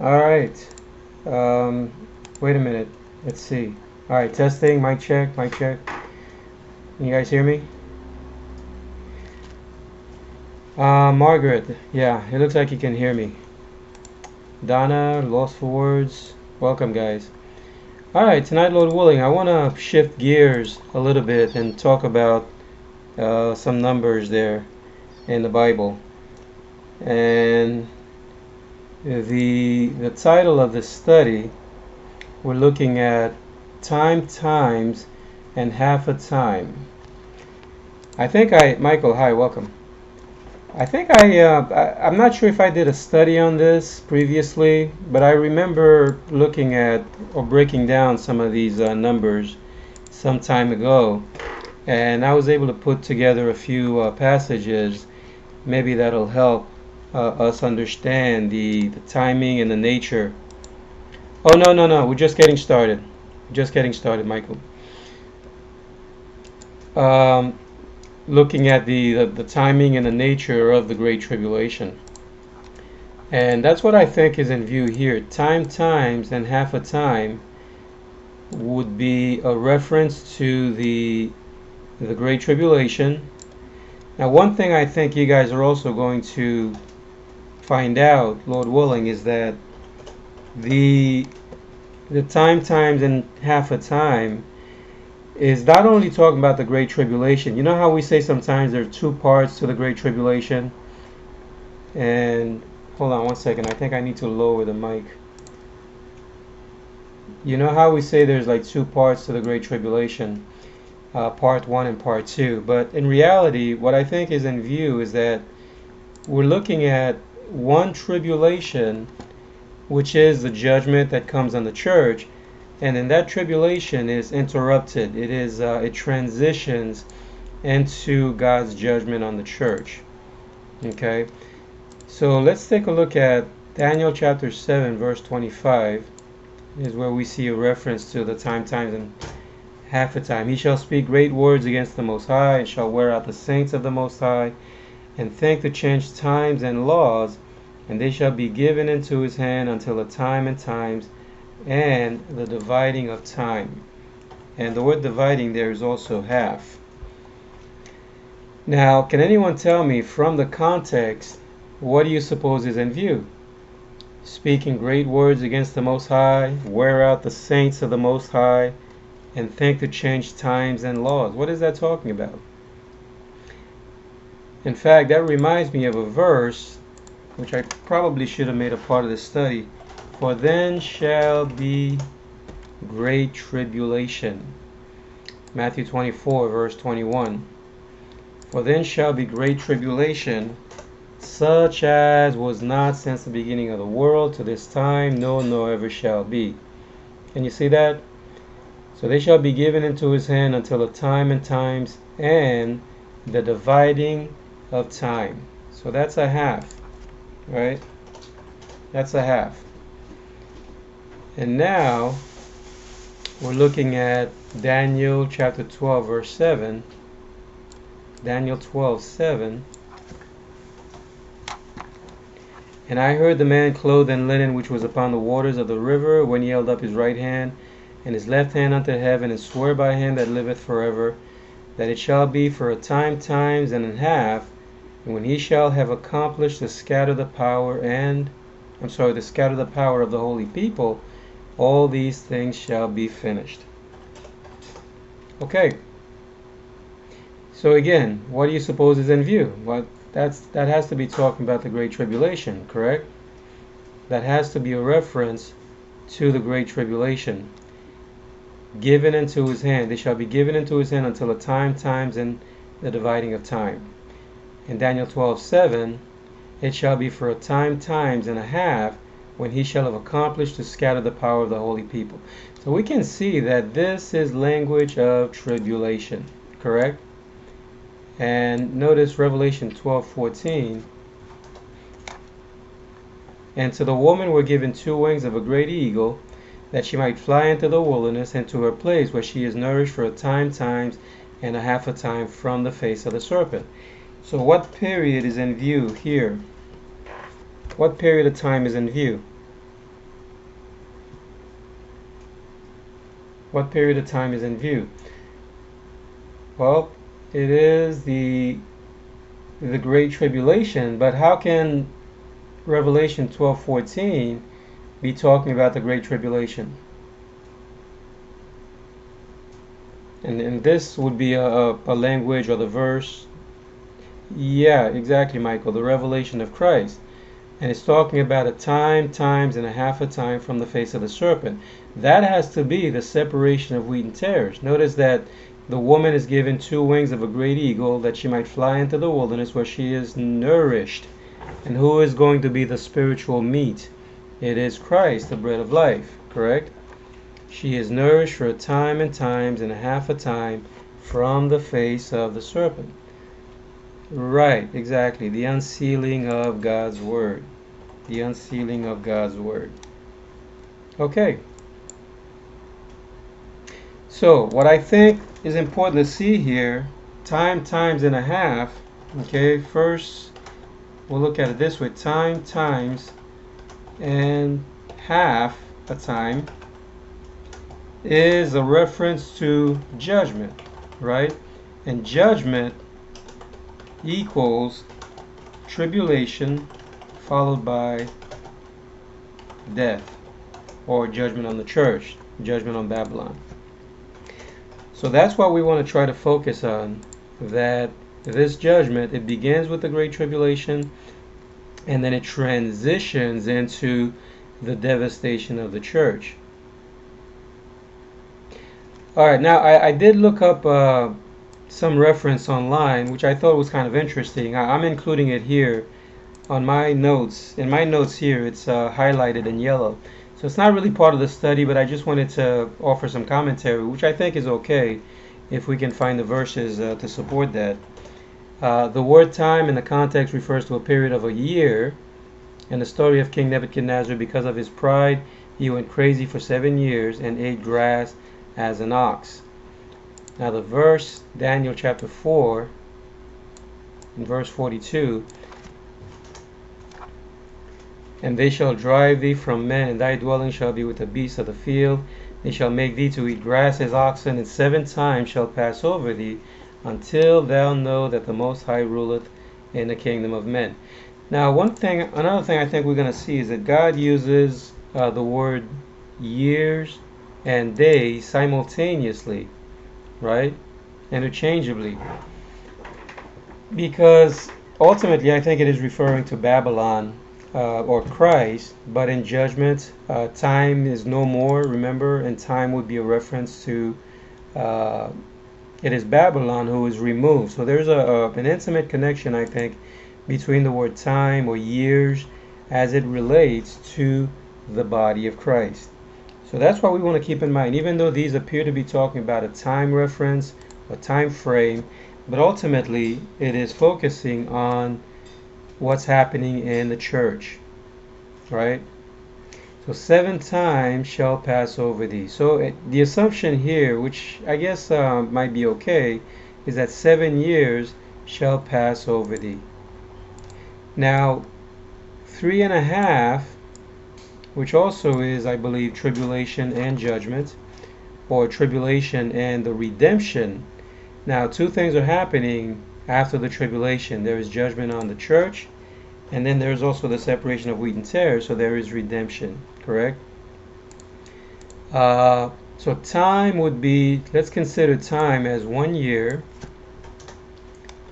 All right. Um, Wait a minute. Let's see. All right, testing. Mic check. Mic check. Can you guys hear me? Margaret. Yeah, it looks like you can hear me. Donna, Lost for Words. Welcome, guys. All right, tonight, Lord willing, I want to shift gears a little bit and talk about some numbers there in the Bible. And the title of the study, we're looking at time times and half a time. Michael, hi, welcome. I'm not sure if I did a study on this previously, but I remember looking at or breaking down some of these numbers some time ago, and I was able to put together a few passages. Maybe that'll help us understand the timing and the nature. Oh, no, no, no, we're just getting started. Just getting started, Michael. Um, Looking at the timing and the nature of the Great Tribulation. And that's what I think is in view here. Time times and half a time would be a reference to the Great Tribulation. Now, one thing I think you guys are also going to find out, Lord willing, is that the the time times and half a time is not only talking about the Great Tribulation. You know how we say sometimes there are two parts to the Great Tribulation? And hold on one second, I think I need to lower the mic. You know how we say there's like two parts to the Great Tribulation, part one and part two. But in reality, what I think is in view is that we're looking at one tribulation, which is the judgment that comes on the church, and then that tribulation is interrupted. It transitions into God's judgment on the church. Okay, so let's take a look at Daniel chapter 7 verse 25 is where we see a reference to the times and half a time. He shall speak great words against the Most High, and shall wear out the saints of the Most High, and think to change times and laws, and they shall be given into his hand until the time and times and the dividing of time. And the word dividing there is also half. Now, can anyone tell me from the context, what do you suppose is in view? Speaking great words against the Most High, wear out the saints of the Most High, and think to change times and laws. What is that talking about? In fact, that reminds me of a verse which I probably should have made a part of this study. For then shall be great tribulation. Matthew 24 verse 21. For then shall be great tribulation, such as was not since the beginning of the world to this time, no, nor ever shall be. Can you see that? So they shall be given into his hand until the time and times and the dividing of time. So that's a half, right? That's a half. And now we're looking at Daniel chapter 12 verse 7. Daniel 12:7. And I heard the man clothed in linen which was upon the waters of the river, when he held up his right hand and his left hand unto heaven, and swore by him that liveth forever, that it shall be for a time, times, and an half, and when he shall have accomplished to scatter the power to scatter the power of the holy people, all these things shall be finished. Okay. So again, what do you suppose is in view? That has to be talking about the Great Tribulation, correct? That has to be a reference to the Great Tribulation. Given into his hand. They shall be given into his hand until the time, times, and the dividing of time. In Daniel 12:7, it shall be for a time, times, and a half, when he shall have accomplished to scatter the power of the holy people. So we can see that this is language of tribulation, correct? And notice Revelation 12:14. And to the woman were given two wings of a great eagle, that she might fly into the wilderness, and to her place where she is nourished for a time, times, and a half a time from the face of the serpent. So what period is in view here? What period of time is in view? What period of time is in view? Well, it is the Great Tribulation, but how can Revelation 12:14 be talking about the Great Tribulation? And this would be a language or the verse. Yeah, exactly, Michael. The revelation of Christ. And it's talking about a time, times, and a half a time from the face of the serpent. That has to be the separation of wheat and tares. Notice that the woman is given 2 wings of a great eagle that she might fly into the wilderness where she is nourished. And who is going to be the spiritual meat? It is Christ, the bread of life, correct? She is nourished for a time and times and a half a time from the face of the serpent. Right, exactly. The unsealing of God's word. The unsealing of God's word. Okay. So, what I think is important to see here, time, times, and a half. Okay, first we'll look at it this way. Time, times, and half a time is a reference to judgment, right? And judgment equals tribulation followed by death, or judgment on the church, judgment on Babylon. So that's what we want to try to focus on, that this judgment, it begins with the Great Tribulation and then it transitions into the devastation of the church. Alright, now I did look up some reference online, which I thought was kind of interesting. I'm including it here on my notes. In my notes here, it's highlighted in yellow. So it's not really part of the study, but I just wanted to offer some commentary, which I think is okay if we can find the verses to support that. The word time in the context refers to a period of a year. In the story of King Nebuchadnezzar, because of his pride, he went crazy for 7 years and ate grass as an ox. Now the verse, Daniel chapter 4, in verse 42, and they shall drive thee from men, and thy dwelling shall be with the beasts of the field. They shall make thee to eat grass as oxen, and 7 times shall pass over thee, until thou know that the Most High ruleth in the kingdom of men. Now another thing I think we're going to see is that God uses the word years and days simultaneously, right? Interchangeably. Because ultimately I think it is referring to Babylon or Christ, but in judgment, time is no more, remember, and time would be a reference to it is Babylon who is removed. So there's an intimate connection, I think, between the word time or years as it relates to the body of Christ. So that's what we want to keep in mind, even though these appear to be talking about a time reference, a time frame, but ultimately it is focusing on what's happening in the church, right? So 7 times shall pass over thee. So the assumption here, which I guess might be okay, is that 7 years shall pass over thee. Now 3.5, which also is, I believe, tribulation and judgment, or tribulation and the redemption. Now 2 things are happening after the tribulation. There is judgment on the church, and then there's also the separation of wheat and tares, so there is redemption, correct? So time would be, let's consider time as 1 year,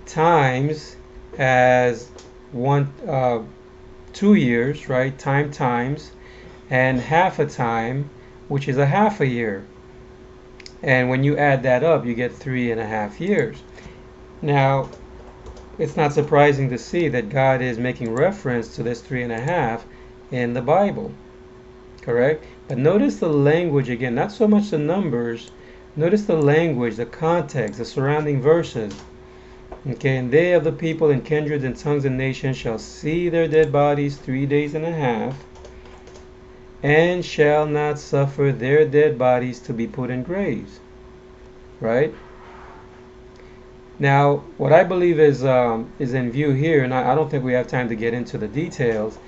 times as 2 years, right? Time times, and half a time, which is a half a year. And when you add that up, you get 3.5 years. Now, it's not surprising to see that God is making reference to this 3.5 in the Bible, correct? But notice the language again, not so much the numbers. Notice the language, the context, the surrounding verses. Okay, and they of the people and kindreds and tongues and nations shall see their dead bodies 3.5 days, and shall not suffer their dead bodies to be put in graves, right? Now, what I believe is in view here, and I don't think we have time to get into the details,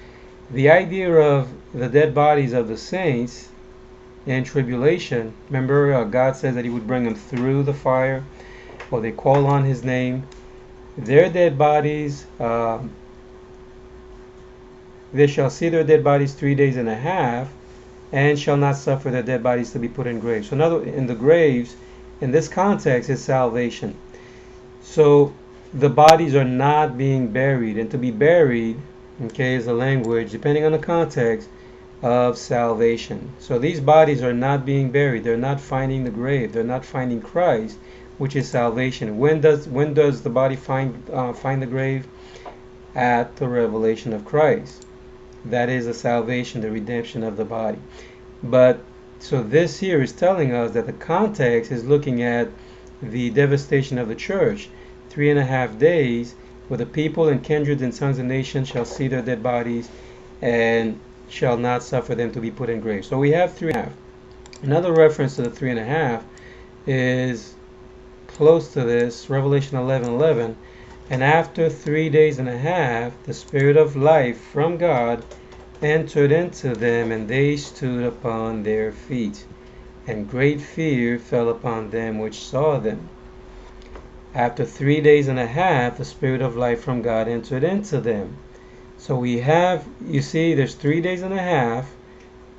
the idea of the dead bodies of the saints in tribulation, remember God says that he would bring them through the fire, or they call on his name. Their dead bodies, they shall see their dead bodies 3 days and a half, and shall not suffer their dead bodies to be put in graves. So in the graves, in this context, is salvation. So the bodies are not being buried, and to be buried, okay, is a language, depending on the context, of salvation. So these bodies are not being buried. They're not finding the grave. They're not finding Christ, which is salvation. When does the body find the grave? At the revelation of Christ. That is the salvation, the redemption of the body. But so this here is telling us that the context is looking at the devastation of the church. 3.5 days where the people and kindreds and tongues and nations shall see their dead bodies and shall not suffer them to be put in graves. So we have 3.5. Another reference to the 3.5 is close to this, Revelation 11:11. And after 3 days and a half, the Spirit of life from God entered into them, and they stood upon their feet. And great fear fell upon them which saw them. After 3 days and a half, the Spirit of life from God entered into them. So we have, you see, there's 3 days and a half.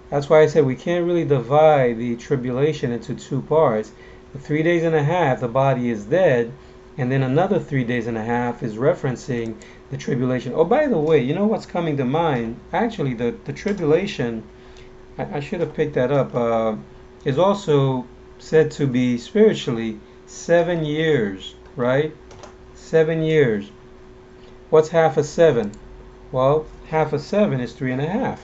That's why I said we can't really divide the tribulation into two parts. The 3 days and a half, the body is dead. And then another 3 days and a half is referencing the tribulation. Oh, by the way, you know what's coming to mind? Actually, the tribulation, I should have picked that up, is also said to be spiritually 7 years, right? 7 years. What's half of 7? Well, half of 7 is 3.5.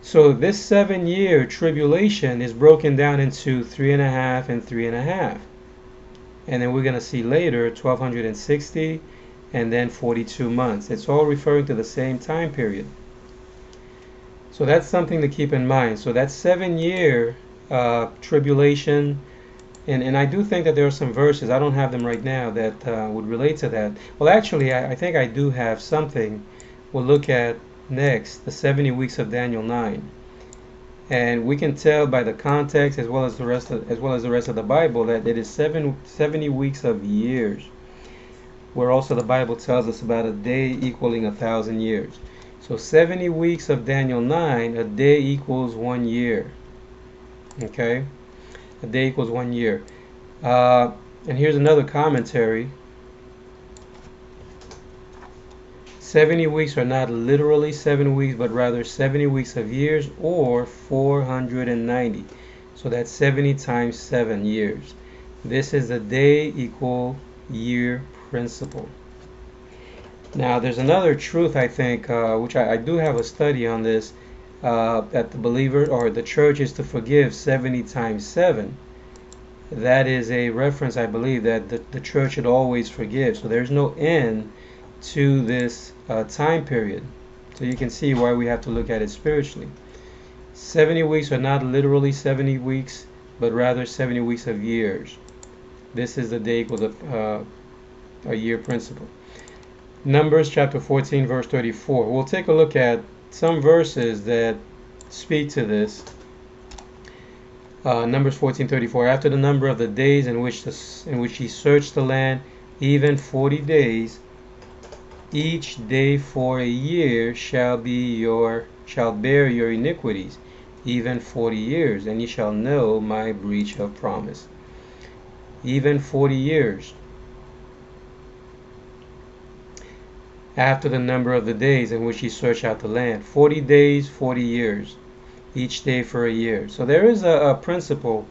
So this 7-year tribulation is broken down into 3.5 and 3.5. And then we're going to see later 1260 and then 42 months. It's all referring to the same time period. So that's something to keep in mind. So that 7-year tribulation, and I do think that there are some verses, I don't have them right now, that would relate to that. Well, actually, I think I do have something we'll look at next, the 70 weeks of Daniel 9. And we can tell by the context as well as the rest of the Bible that it is 70 weeks of years, where also the Bible tells us about a day equaling 1,000 years. So 70 weeks of Daniel 9, a day equals 1 year. Okay, a day equals 1 year. And here's another commentary. 70 weeks are not literally 7 weeks, but rather 70 weeks of years, or 490. So that's 70 times 7 years. This is a day equal year principle. Now there's another truth, I think, which I do have a study on this, that the believer or the church is to forgive 70 times 7. That is a reference, I believe, that the church should always forgive. So there's no end to this time period. So you can see why we have to look at it spiritually. 70 weeks are not literally 70 weeks, but rather 70 weeks of years. This is the day equals a year principle. Numbers chapter 14 verse 34. We'll take a look at some verses that speak to this. Numbers 14:34. After the number of the days in which he searched the land, even 40 days, each day for a year shall bear your iniquities, even 40 years, and ye shall know my breach of promise. Even 40 years. After the number of the days in which he searched out the land. 40 days, 40 years. Each day for a year. So there is a principle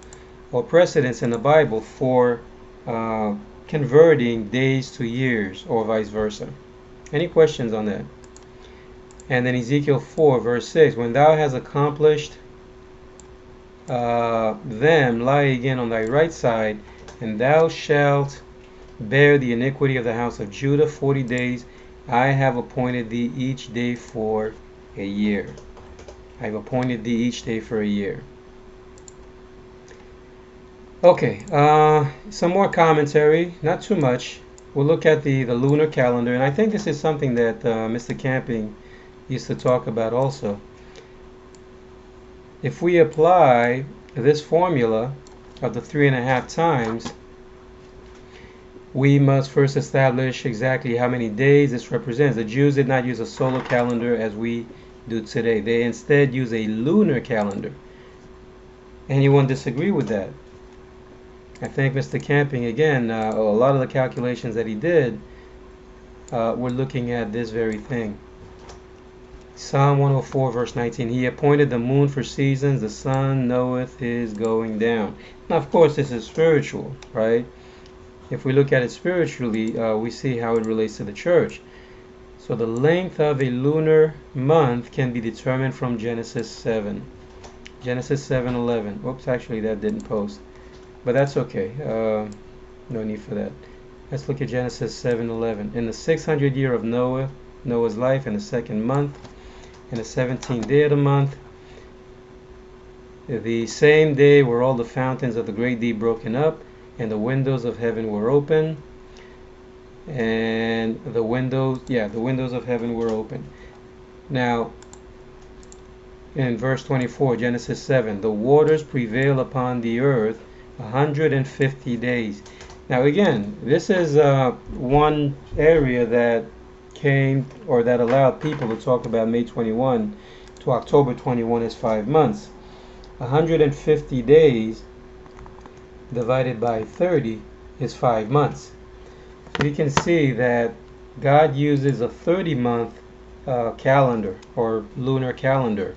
or precedence in the Bible for converting days to years, or vice versa. Any questions on that? And then Ezekiel 4 verse 6. When thou hast accomplished them, lie again on thy right side, and thou shalt bear the iniquity of the house of Judah 40 days. I have appointed thee each day for a year. I have appointed thee each day for a year. Okay, some more commentary, not too much. We'll look at the lunar calendar, and I think this is something that Mr. Camping used to talk about also. if we apply this formula of the 3.5 times, we must first establish exactly how many days this represents. The Jews did not use a solar calendar as we do today. They instead use a lunar calendar. Anyone disagree with that? I think Mr. Camping, again, a lot of the calculations that he did, we're looking at this very thing. Psalm 104 verse 19, he appointed the moon for seasons, the sun knoweth his going down. Now, of course, this is spiritual, right? If we look at it spiritually, we see how it relates to the church. So the length of a lunar month can be determined from Genesis 7. Genesis 7:11. Oops, actually that didn't post. But that's okay. No need for that. Let's look at Genesis 7:11. In the 600th year of Noah's life, in the 2nd month, in the 17th day of the month, the same day were all the fountains of the great deep broken up, and the windows of heaven were open. And the windows of heaven were open. Now, in verse 24, Genesis 7, the waters prevail upon the earth 150 days. Now again, this is one area that came, or that allowed people to talk about May 21 to October 21 as 5 months. 150 days divided by 30 is 5 months. So you can see that God uses a 30-month calendar or lunar calendar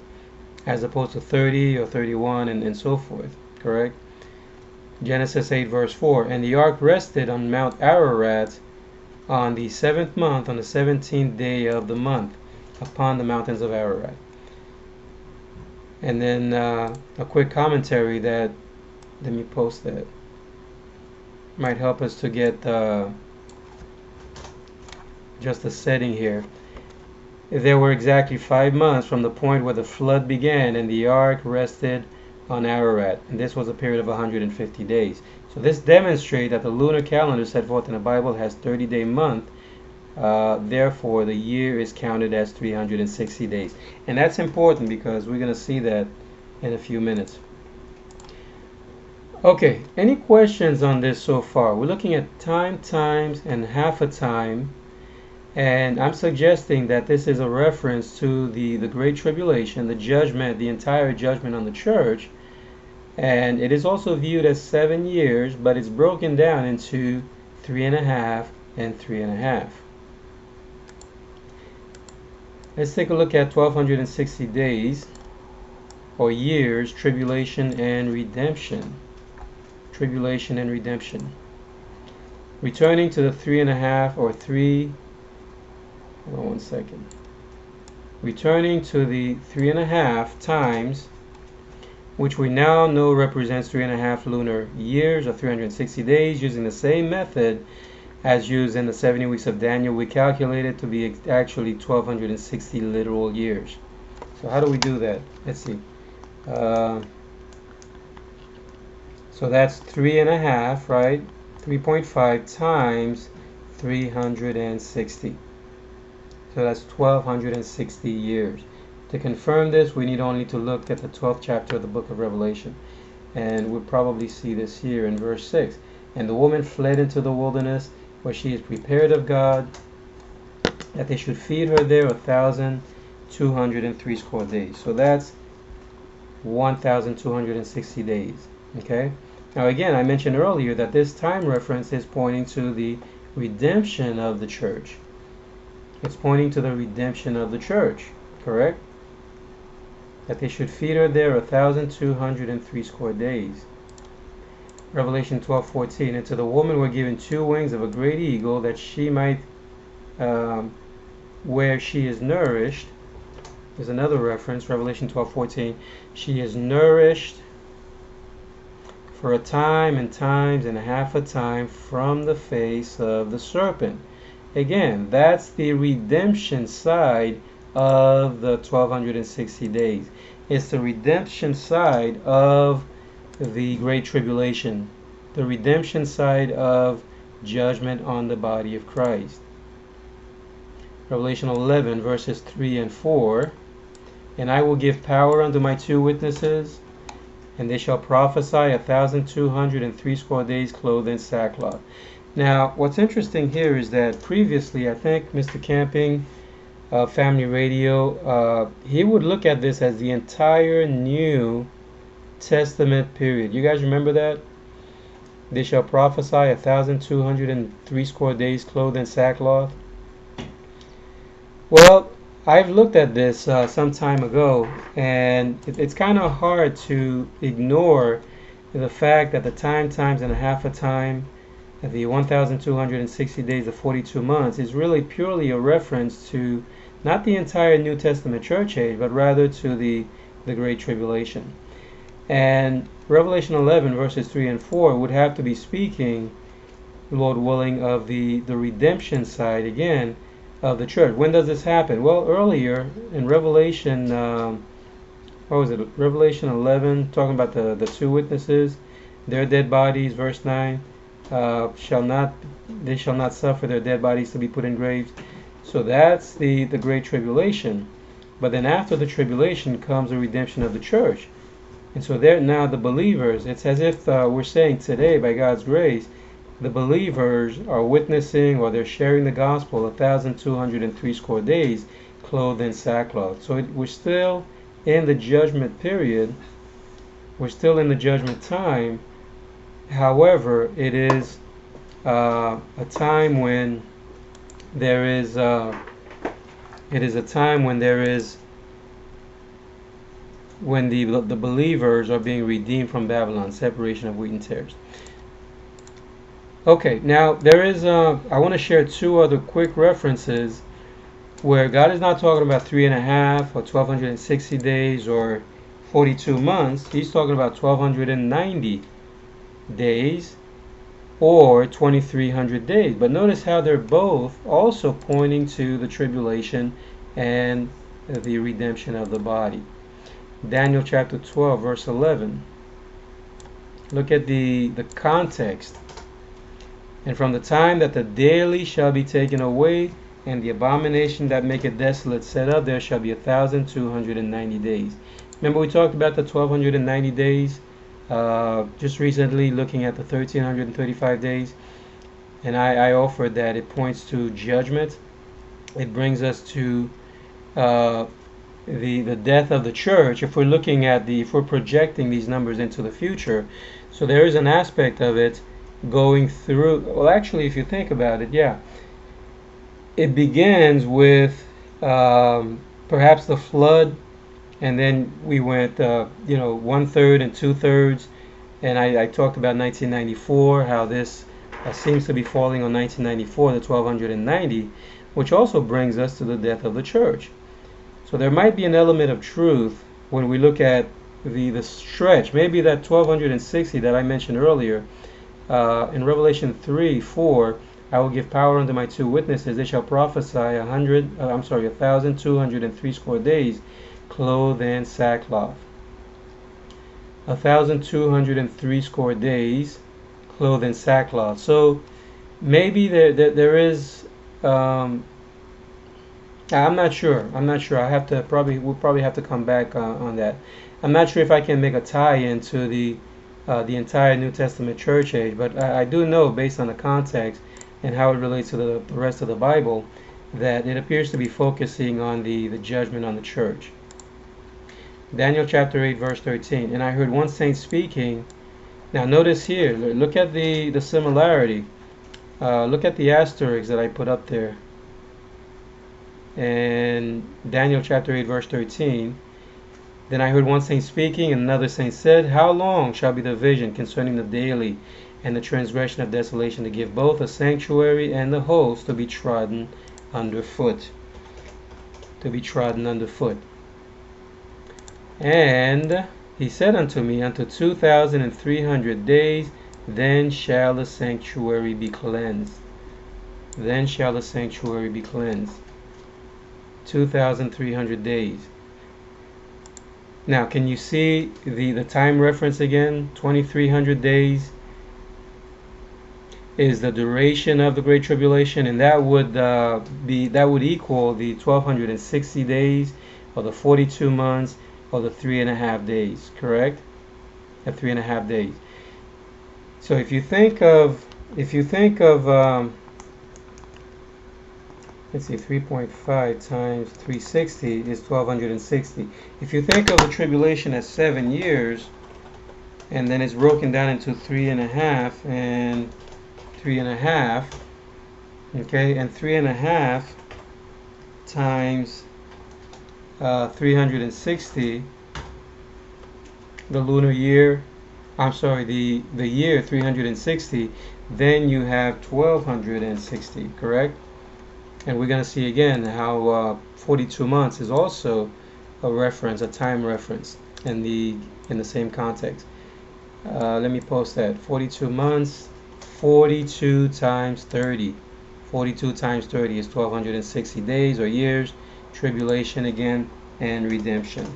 as opposed to 30 or 31 and so forth, correct? Genesis 8 verse 4, and the ark rested on Mount Ararat on the 7th month, on the 17th day of the month, upon the mountains of Ararat. And then a quick commentary that, let me post that, might help us to get just a setting here. There were exactly 5 months from the point where the flood began and the ark rested on Ararat, and this was a period of 150 days. So this demonstrates that the lunar calendar set forth in the Bible has 30-day month. Therefore, the year is counted as 360 days. And that's important because we're going to see that in a few minutes. Okay, any questions on this so far? We're looking at time, times, and half a time. And I'm suggesting that this is a reference to the Great Tribulation, the judgment, the entire judgment on the church. And it is also viewed as 7 years, but it's broken down into 3.5 and 3.5. Let's take a look at 1260 days, or years, tribulation and redemption. Tribulation and redemption. Returning to the 3.5 or 3, hold on one second. Returning to the 3.5 times, which we now know represents 3.5 lunar years or 360 days, using the same method as used in the 70 weeks of Daniel, we calculated to be actually 1260 literal years. So how do we do that? Let's see. So that's 3.5, right? 3.5 times 360. So that's 1260 years. To confirm this, we need only to look at the 12th chapter of the book of Revelation. And we'll probably see this here in verse 6. And the woman fled into the wilderness, where she is prepared of God, that they should feed her there 1,203 score days. So that's 1,260 days. Okay? Now again, I mentioned earlier that this time reference is pointing to the redemption of the church. It's pointing to the redemption of the church, correct? That they should feed her there 1,203 score days. Revelation 12:14, and to the woman were given 2 wings of a great eagle, that she might, where she is nourished, there's another reference, Revelation 12:14, she is nourished for a time and times and half a time from the face of the serpent. Again, that's the redemption side of the 1260 days. It's the redemption side of the Great Tribulation, the redemption side of judgment on the body of Christ. Revelation 11 verses 3 and 4. And I will give power unto my 2 witnesses, and they shall prophesy 1,260 days clothed in sackcloth. Now, what's interesting here is that previously, I think Mr. Camping, Family Radio, he would look at this as the entire New Testament period. You guys remember that? They shall prophesy 1,260 days clothed in sackcloth. Well, I've looked at this some time ago, and it's kind of hard to ignore the fact that the times and a half a time, the 1,260 days of 42 months, is really purely a reference to not the entire New Testament church age, but rather to the Great Tribulation. And Revelation 11 verses 3 and 4 would have to be speaking, Lord willing, of the redemption side again of the church. When does this happen? Well, earlier in Revelation, what was it? Revelation 11, talking about the 2 witnesses, their dead bodies, verse 9, they shall not suffer their dead bodies to be put in graves. So that's the Great Tribulation. But then after the tribulation comes the redemption of the church. And so there now the believers, it's as if we're saying today, by God's grace, the believers are witnessing, or they're sharing the gospel 1,260 days clothed in sackcloth. So we're still in the judgment period. We're still in the judgment time. However, it is a time when there is when the believers are being redeemed from Babylon, separation of wheat and tares. Okay, now there is I want to share 2 other quick references where God is not talking about 3.5 or 1,260 days or 42 months. He's talking about 1,290 days or 2,300 days. But notice how they're both also pointing to the tribulation and the redemption of the body. Daniel chapter 12 verse 11. Look at the context. And from the time that the daily shall be taken away, and the abomination that maketh desolate set up, there shall be 1,290 days. Remember we talked about the 1,290 days just recently, looking at the 1,335 days, and I offered that it points to judgment. It brings us to the death of the church. If we're projecting these numbers into the future, so there is an aspect of it going through. Well, actually, if you think about it, yeah, it begins with perhaps the flood, and then we went 1/3 and 2/3, and I talked about 1994, how this seems to be falling on 1994, the 1,290, which also brings us to the death of the church. So there might be an element of truth when we look at the stretch, maybe that 1,260 that I mentioned earlier. In Revelation 3:4, I will give power unto my 2 witnesses. They shall prophesy 1,260 days, clothed in sackcloth. 1,260 days, clothed in sackcloth. So maybe there is. I'm not sure. We'll probably have to come back on that. I'm not sure if I can make a tie-in to the entire New Testament church age, but I do know, based on the context and how it relates to the rest of the Bible, that it appears to be focusing on the judgment on the church. Daniel chapter 8 verse 13. And I heard one saint speaking. Now notice here, look at the similarity. Look at the asterisks that I put up there. And Daniel chapter 8 verse 13. Then I heard one saint speaking, and another saint said, How long shall be the vision concerning the daily and the transgression of desolation, to give both a sanctuary and the host to be trodden underfoot? To be trodden underfoot. And he said unto me, Unto 2,300 days, then shall the sanctuary be cleansed. Then shall the sanctuary be cleansed. 2,300 days. Now, can you see the time reference again? 2,300 days is the duration of the Great Tribulation, and that would equal the 1,260 days, or the 42 months, or the 3.5 days, correct? At 3.5 days. So if you think of let's see, 3.5 times 360 is 1260. If you think of the tribulation as 7 years, and then it's broken down into 3.5 and 3.5, okay, and 3.5 times 360, the lunar year, I'm sorry, the year 360, then you have 1260, correct? And we're going to see again how 42 months is also a reference, a time reference in the same context. Let me post that. 42 months, 42 times 30. 42 times 30 is 1260 days or years, tribulation again, and redemption.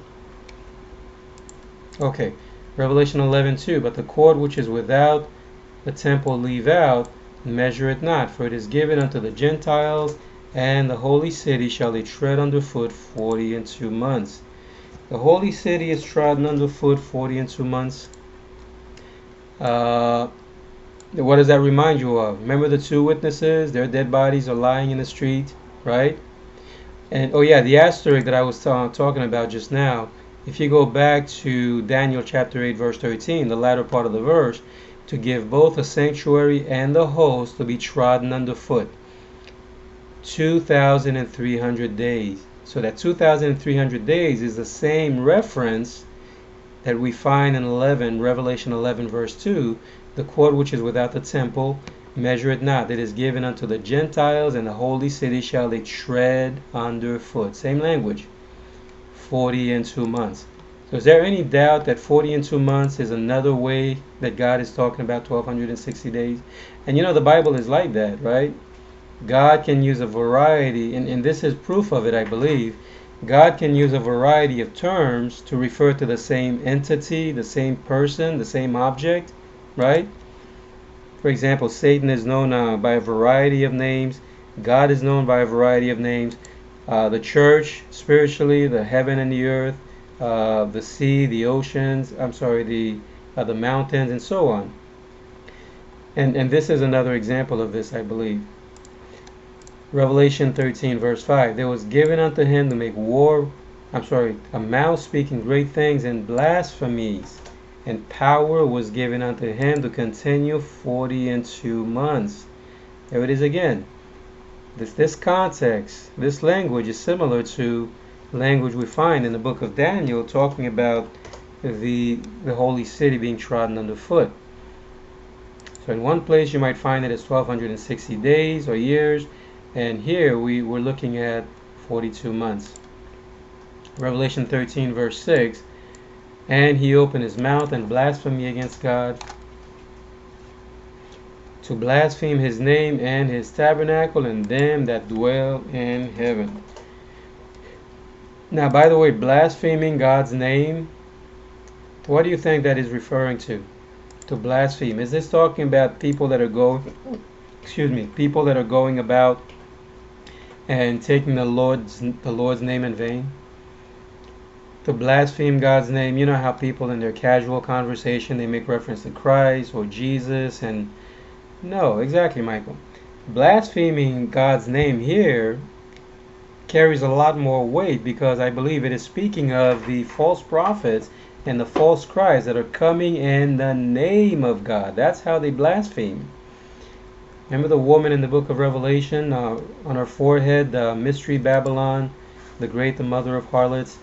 Okay, Revelation 11:2. But the cord which is without the temple leave out, measure it not, for it is given unto the Gentiles, and the holy city shall they tread underfoot 40 months. The holy city is trodden underfoot 40 months. What does that remind you of? Remember the two witnesses? Their dead bodies are lying in the street, right? And oh yeah, the asterisk that I was talking about just now, if you go back to Daniel chapter 8 verse 13, the latter part of the verse, to give both the sanctuary and the host to be trodden underfoot. 2,300 days. So that 2,300 days is the same reference that we find in Revelation 11 verse 2, the cord which is without the temple, measure it not, that is given unto the Gentiles, and the holy city shall they tread underfoot. Same language, 40 months. So is there any doubt that 40 months is another way that God is talking about 1260 days? And you know the Bible is like that, right? God can use a variety, and this is proof of it, I believe. God can use a variety of terms to refer to the same entity, the same person, the same object, right? For example, Satan is known by a variety of names. God is known by a variety of names. The church, spiritually, the heaven and the earth, the sea, the oceans, the mountains, and so on. And this is another example of this, I believe. Revelation 13 verse 5, there was given unto him to make a mouth speaking great things and blasphemies, and power was given unto him to continue 42 months. There it is again. This context, this language is similar to language we find in the book of Daniel talking about the holy city being trodden underfoot. So in one place you might find it as 1260 days or years, and here we're looking at 42 months. Revelation 13 verse 6, and he opened his mouth and blasphemy against God, to blaspheme his name and his tabernacle and them that dwell in heaven. Now, by the way, blaspheming God's name, what do you think that is referring to? To blaspheme. Is this talking about people that are going about and taking the Lord's name in vain? To blaspheme God's name, you know how people in their casual conversation they make reference to Christ or Jesus, and no, exactly, Michael. Blaspheming God's name here carries a lot more weight, because I believe it is speaking of the false prophets and the false Christ that are coming in the name of God. That's how they blaspheme. Remember the woman in the book of Revelation, on her forehead, Mystery Babylon, the great, the mother of harlots.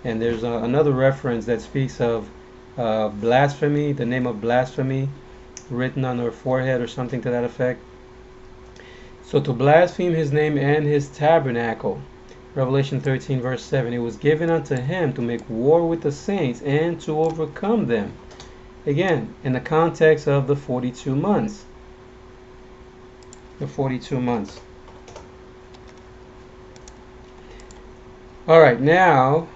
And there's another reference that speaks of blasphemy, the name of blasphemy, written on her forehead or something to that effect. So to blaspheme his name and his tabernacle. Revelation 13 verse 7, it was given unto him to make war with the saints and to overcome them. Again, in the context of the 42 months. The 42 months. Alright, now,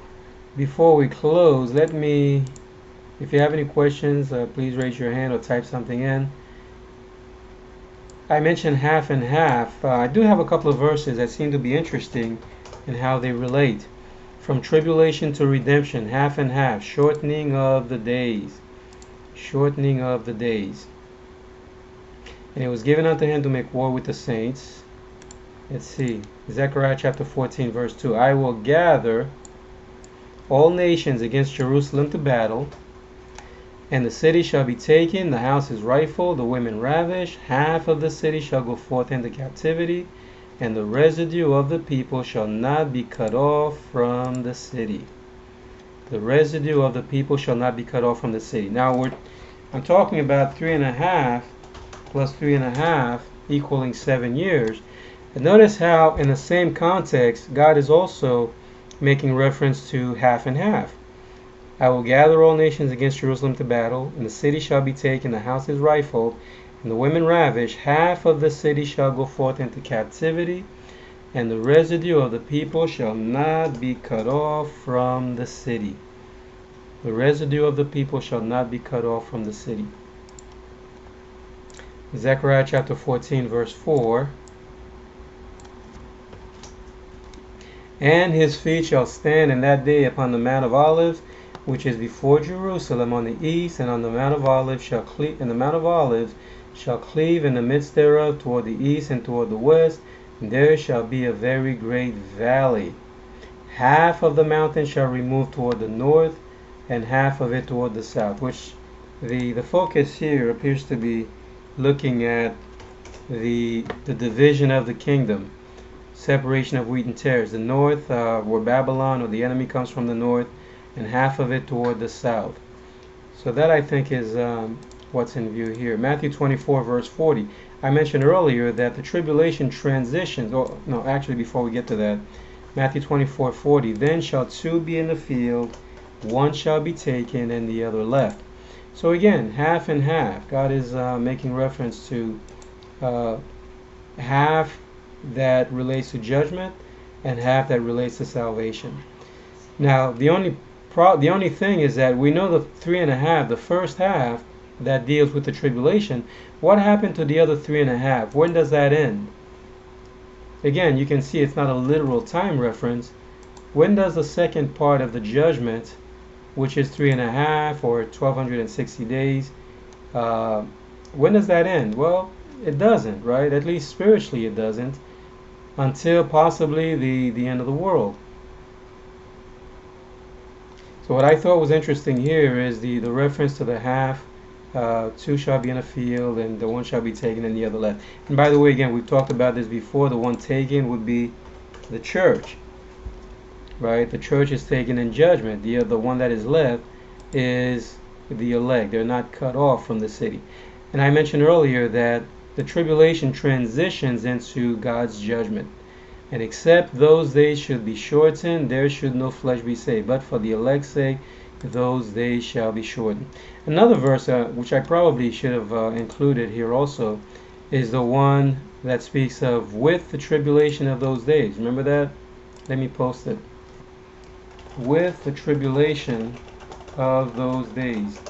before we close, if you have any questions, please raise your hand or type something in. I mentioned half and half. I do have a couple of verses that seem to be interesting in how they relate. from tribulation to redemption, half and half, shortening of the days. Shortening of the days. And it was given unto him to make war with the saints. Let's see. Zechariah chapter 14, verse 2. I will gather all nations against Jerusalem to battle, and the city shall be taken, the houses rifled, the women ravished, half of the city shall go forth into captivity, and the residue of the people shall not be cut off from the city. The residue of the people shall not be cut off from the city. Now I'm talking about 3.5 plus 3.5 equaling 7 years. And notice how in the same context God is also making reference to half and half. I will gather all nations against Jerusalem to battle, and the city shall be taken, the houses rifled, and the women ravished. Half of the city shall go forth into captivity, and the residue of the people shall not be cut off from the city. The residue of the people shall not be cut off from the city. Zechariah chapter 14, verse 4. And his feet shall stand in that day upon the Mount of Olives, which is before Jerusalem on the east, and on the Mount of Olives shall cleave, and the Mount of Olives shall cleave in the midst thereof toward the east and toward the west, and there shall be a very great valley. Half of the mountain shall remove toward the north, and half of it toward the south. Which the focus here appears to be looking at the division of the kingdom. Separation of wheat and tares. The north, where Babylon or the enemy comes from the north, and half of it toward the south. So that I think is what's in view here. Matthew 24 verse 40. I mentioned earlier that the tribulation transitions. Oh no, actually before we get to that, Matthew 24:40. Then shall two be in the field, one shall be taken and the other left. So again, half and half. God is making reference to half that relates to judgment and half that relates to salvation. Now the only thing is that we know the 3.5, the first half that deals with the tribulation. What happened to the other 3.5? When does that end? Again, you can see it's not a literal time reference. When does the second part of the judgment, which is 3.5 or 1260 days, when does that end? Well, it doesn't, right? At least spiritually it doesn't, until possibly the end of the world. So what I thought was interesting here is the reference to the half. Two shall be in a field, and the one shall be taken and the other left. And by the way, again, we've talked about this before. The one taken would be the church, right? The church is taken in judgment. The one that is left is the elect. They're not cut off from the city. And I mentioned earlier that the tribulation transitions into God's judgment. And except those days should be shortened, there should no flesh be saved. But for the elect's sake, those days shall be shortened. Another verse, which I probably should have included here also, is the one that speaks of with the tribulation of those days. Remember that? Let me post it. With the tribulation of those days.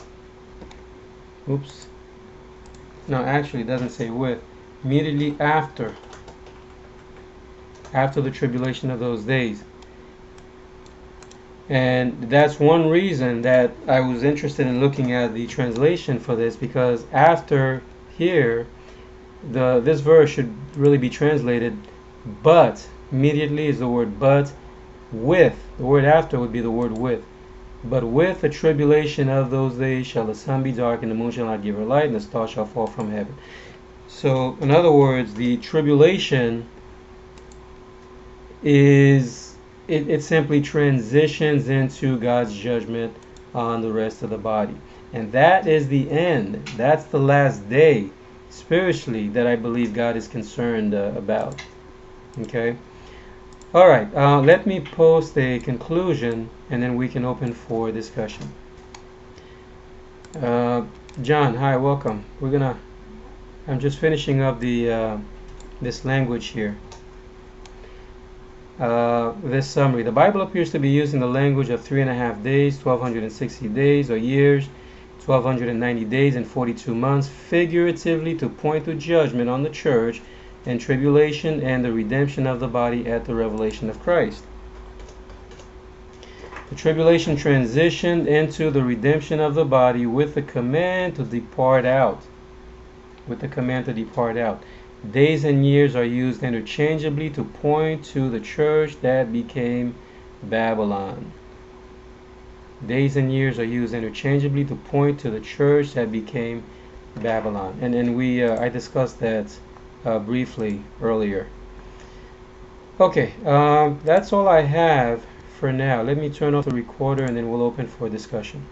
Oops. No, actually it doesn't say with. Immediately after the tribulation of those days. And that's one reason that I was interested in looking at the translation for this, because after here, this verse should really be translated but. Immediately is the word but. With, the word after would be the word with. But with the tribulation of those days shall the sun be dark, and the moon shall not give her light, and the stars shall fall from heaven. So in other words, the tribulation is it simply transitions into God's judgment on the rest of the body. And that is the end. That's the last day spiritually that I believe God is concerned about. Okay? All right, let me post a conclusion and then we can open for discussion. John, hi, welcome. I'm just finishing up the this language here. This summary. The Bible appears to be using the language of 3.5 days, 1260 days or years, 1290 days and 42 months, figuratively to point to judgment on the church and tribulation and the redemption of the body at the revelation of Christ. The tribulation transitioned into the redemption of the body with the command to depart out. With the command to depart out. Days and years are used interchangeably to point to the church that became Babylon. Days and years are used interchangeably to point to the church that became Babylon. And I discussed that briefly earlier. Okay, that's all I have for now. Let me turn off the recorder and then we'll open for discussion.